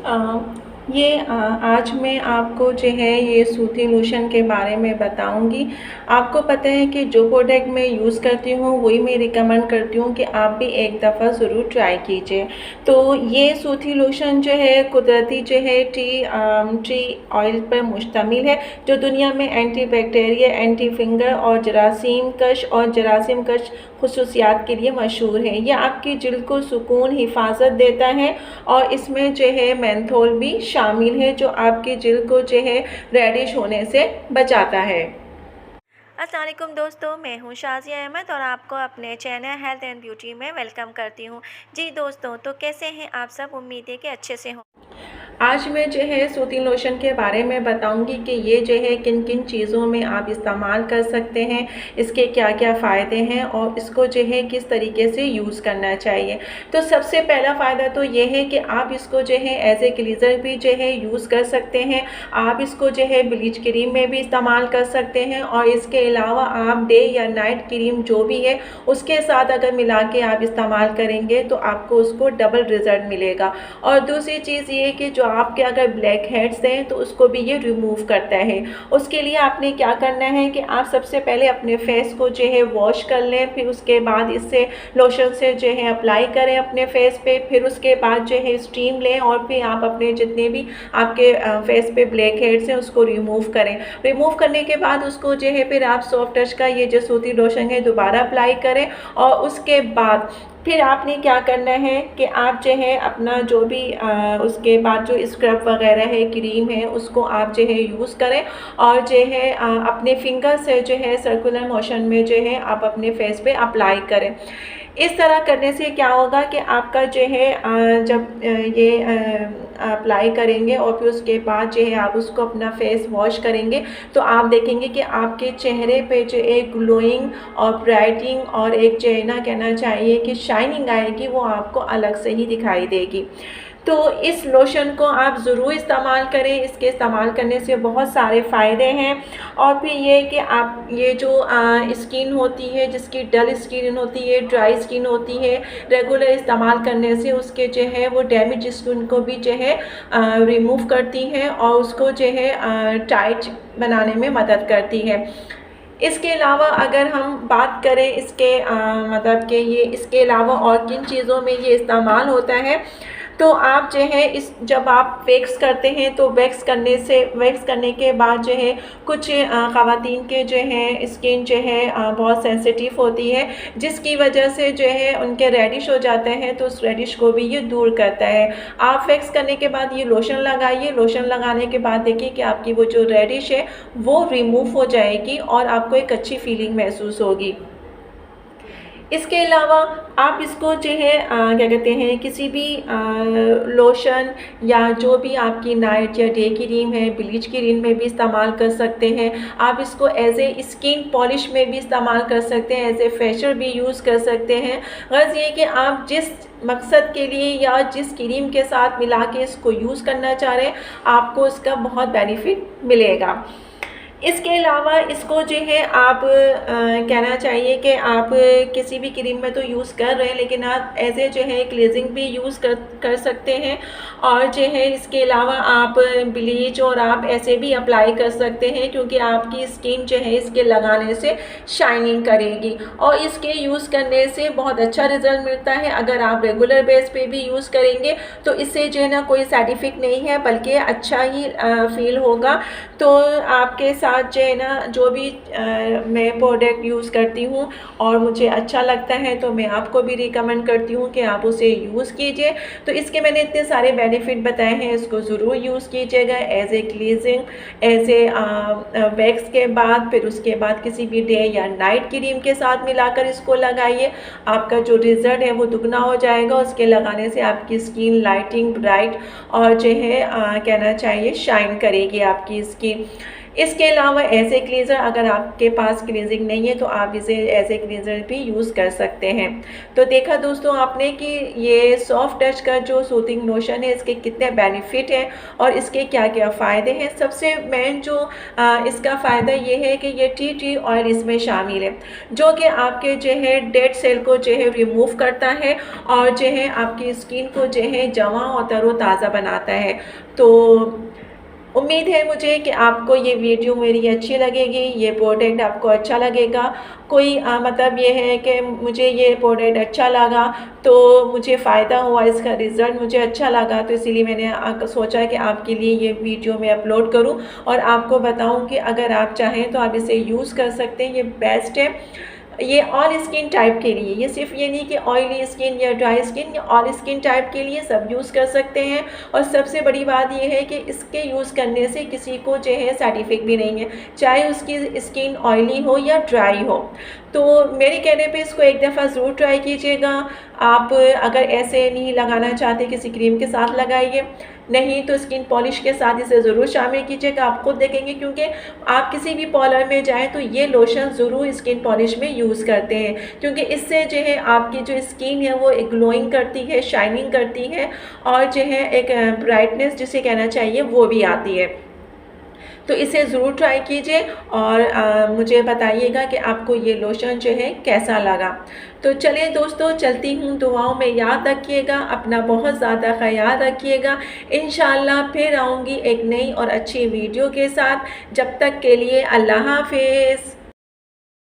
आज मैं आपको जो है ये सूती लोशन के बारे में बताऊंगी। आपको पता है कि जो प्रोडक्ट मैं यूज़ करती हूँ वही मैं रिकमेंड करती हूँ कि आप भी एक दफ़ा ज़रूर ट्राई कीजिए। तो ये सूती लोशन जो है कुदरती जो है टी ऑयल पर मुश्तमिल है, जो दुनिया में एंटी बैक्टीरिया, एंटी फिंगर और जरासीम कश खुसूसियात के लिए मशहूर है। यह आपकी जिल्द को सुकून, हिफाजत देता है और इसमें जो है मेंथोल भी शामिल है, जो आपकी जिल्द को जो है रेडिश होने से बचाता है। अस्सलाम वालेकुम दोस्तों, मैं हूं शाज़िया अहमद और आपको अपने चैनल हेल्थ एंड ब्यूटी में वेलकम करती हूं। जी दोस्तों, तो कैसे हैं आप सब? उम्मीद है कि अच्छे से हों। आज मैं जो है सूती लोशन के बारे में बताऊंगी कि ये जो है किन किन चीज़ों में आप इस्तेमाल कर सकते हैं, इसके क्या क्या फ़ायदे हैं और इसको जो है किस तरीके से यूज़ करना चाहिए। तो सबसे पहला फ़ायदा तो ये है कि आप इसको जो है एज ए क्लीज़र भी जो है यूज़ कर सकते हैं। आप इसको जो है ब्लीच क्रीम में भी इस्तेमाल कर सकते हैं और इसके अलावा आप डे या नाइट क्रीम जो भी है उसके साथ अगर मिला के आप इस्तेमाल करेंगे तो आपको उसको डबल रिज़ल्ट मिलेगा। और दूसरी चीज़ ये है कि जो आपके अगर ब्लैक हेड्स हैं तो उसको भी ये रिमूव करता है। उसके लिए आपने क्या करना है कि आप सबसे पहले अपने फेस को जो है वॉश कर लें, फिर उसके बाद इससे लोशन से जो है अप्लाई करें अपने फेस पे, फिर उसके बाद जो है स्टीम लें और फिर आप अपने जितने भी आपके फेस पे ब्लैक हेड्स हैं उसको रिमूव करें। रिमूव करने के बाद उसको जो है फिर आप सॉफ्ट टच का ये जो सूती लोशन है दोबारा अप्लाई करें और उसके बाद फिर आपने क्या करना है कि आप जो है अपना जो भी उसके बाद जो स्क्रब वगैरह है, क्रीम है, उसको आप जो है यूज़ करें और जो है अपने फिंगर से जो है सर्कुलर मोशन में जो है आप अपने फेस पे अप्लाई करें। इस तरह करने से क्या होगा कि आपका जो है जब ये अप्लाई करेंगे और फिर उसके बाद जो है आप उसको अपना फेस वॉश करेंगे तो आप देखेंगे कि आपके चेहरे पे जो एक ग्लोइंग और ब्राइटिंग और एक जो है ना कहना चाहिए कि शाइनिंग आएगी, वो आपको अलग से ही दिखाई देगी। तो इस लोशन को आप ज़रूर इस्तेमाल करें। इसके इस्तेमाल करने से बहुत सारे फ़ायदे हैं। और फिर ये कि आप ये जो स्किन होती है, जिसकी डल स्किन होती है, ड्राई स्किन होती है, रेगुलर इस्तेमाल करने से उसके जो है वो डैमेज स्किन को भी जो है रिमूव करती है और उसको जो है टाइट बनाने में मदद करती है। इसके अलावा अगर हम बात करें इसके मतलब कि ये इसके अलावा और किन चीज़ों में ये इस्तेमाल होता है, तो आप जो है इस जब आप वैक्स करते हैं तो वैक्स करने के बाद जो है कुछ ख़वातीन के जो है स्किन जो है बहुत सेंसिटिव होती है, जिसकी वजह से जो है उनके रेडिश हो जाते हैं, तो उस रेडिश को भी ये दूर करता है। आप वैक्स करने के बाद ये लोशन लगाइए। लोशन लगाने के बाद देखिए कि आपकी वो जो रेडिश है वो रिमूव हो जाएगी और आपको एक अच्छी फीलिंग महसूस होगी। इसके अलावा आप इसको जो है क्या कहते हैं, किसी भी लोशन या जो भी आपकी नाइट या डे क्रीम है, ब्लीच क्रीम में भी इस्तेमाल कर सकते हैं। आप इसको एज ए स्किन पॉलिश में भी इस्तेमाल कर सकते हैं, एज ए फेशियल भी यूज़ कर सकते हैं। गर्ज़ ये कि आप जिस मकसद के लिए या जिस क्रीम के साथ मिला के इसको यूज़ करना चाह रहे हैं, आपको इसका बहुत बेनिफिट मिलेगा। इसके अलावा इसको जो है आप कहना चाहिए कि आप किसी भी क्रीम में तो यूज़ कर रहे हैं, लेकिन आप ऐसे जो है क्लीजिंग भी यूज़ कर सकते हैं और जो है इसके अलावा आप ब्लीच और आप ऐसे भी अप्लाई कर सकते हैं, क्योंकि आपकी स्किन जो है इसके लगाने से शाइनिंग करेगी और इसके यूज़ करने से बहुत अच्छा रिज़ल्ट मिलता है। अगर आप रेगुलर बेस पे भी यूज़ करेंगे तो इससे जो है ना कोई साइड इफ़ेक्ट नहीं है, बल्कि अच्छा ही फील होगा। तो आपके साथ जो है ना जो भी मैं प्रोडक्ट यूज़ करती हूँ और मुझे अच्छा लगता है तो मैं आपको भी रिकमेंड करती हूँ कि आप उसे यूज़ कीजिए। तो इसके मैंने इतने सारे बेनिफिट बताए हैं, इसको ज़रूर यूज़ कीजिएगा as a cleansing, as a wax के बाद, फिर उसके बाद किसी भी डे या नाइट क्रीम के साथ मिलाकर इसको लगाइए। आपका जो रिज़ल्ट है वो दुगना हो जाएगा। उसके लगाने से आपकी स्किन लाइटिंग, ब्राइट और जो है कहना चाहिए शाइन करेगी आपकी स्किन। इसके अलावा ऐसे क्लींजर, अगर आपके पास क्लींजिंग नहीं है तो आप इसे ऐसे क्लींजर भी यूज़ कर सकते हैं। तो देखा दोस्तों आपने कि ये सॉफ्ट टच का जो सूथिंग लोशन है इसके कितने बेनिफिट हैं और इसके क्या क्या फ़ायदे हैं। सबसे मेन जो इसका फ़ायदा ये है कि ये टी ट्री ऑयल इसमें शामिल है, जो कि आपके जो है डेड सेल को जो है रिमूव करता है और जो है आपकी स्किन को जो है जवां और तरोताज़ा बनाता है। तो उम्मीद है मुझे कि आपको ये वीडियो मेरी अच्छी लगेगी, ये प्रोडक्ट आपको अच्छा लगेगा। कोई मतलब ये है कि मुझे ये प्रोडक्ट अच्छा लगा तो मुझे फ़ायदा हुआ, इसका रिज़ल्ट मुझे अच्छा लगा, तो इसीलिए मैंने सोचा कि आपके लिए ये वीडियो मैं अपलोड करूं और आपको बताऊं कि अगर आप चाहें तो आप इसे यूज़ कर सकते हैं। ये बेस्ट है, ये ऑल स्किन टाइप के लिए, ये सिर्फ ये नहीं कि ऑयली स्किन या ड्राई स्किन, या ऑल स्किन टाइप के लिए सब यूज़ कर सकते हैं। और सबसे बड़ी बात ये है कि इसके यूज़ करने से किसी को जो है साइड इफ़ेक्ट भी नहीं है, चाहे उसकी स्किन ऑयली हो या ड्राई हो। तो मेरे कहने पे इसको एक दफ़ा ज़रूर ट्राई कीजिएगा। आप अगर ऐसे नहीं लगाना चाहते किसी क्रीम के साथ लगाइए, नहीं तो स्किन पॉलिश के साथ इसे ज़रूर शामिल कीजिएगा। आप खुद देखेंगे, क्योंकि आप किसी भी पार्लर में जाएँ तो ये लोशन ज़रूर स्किन पॉलिश में यूज़ करते हैं, क्योंकि इससे जो है आपकी जो स्किन है वो एक ग्लोइंग करती है, शाइनिंग करती है और जो है एक ब्राइटनेस जिसे कहना चाहिए वो भी आती है। तो इसे ज़रूर ट्राई कीजिए और मुझे बताइएगा कि आपको ये लोशन जो है कैसा लगा। तो चलिए दोस्तों, चलती हूँ, दुआओं में याद रखिएगा, अपना बहुत ज़्यादा ख्याल रखिएगा। इंशाअल्लाह फिर आऊँगी एक नई और अच्छी वीडियो के साथ। जब तक के लिए अल्लाह हाफ़िज़।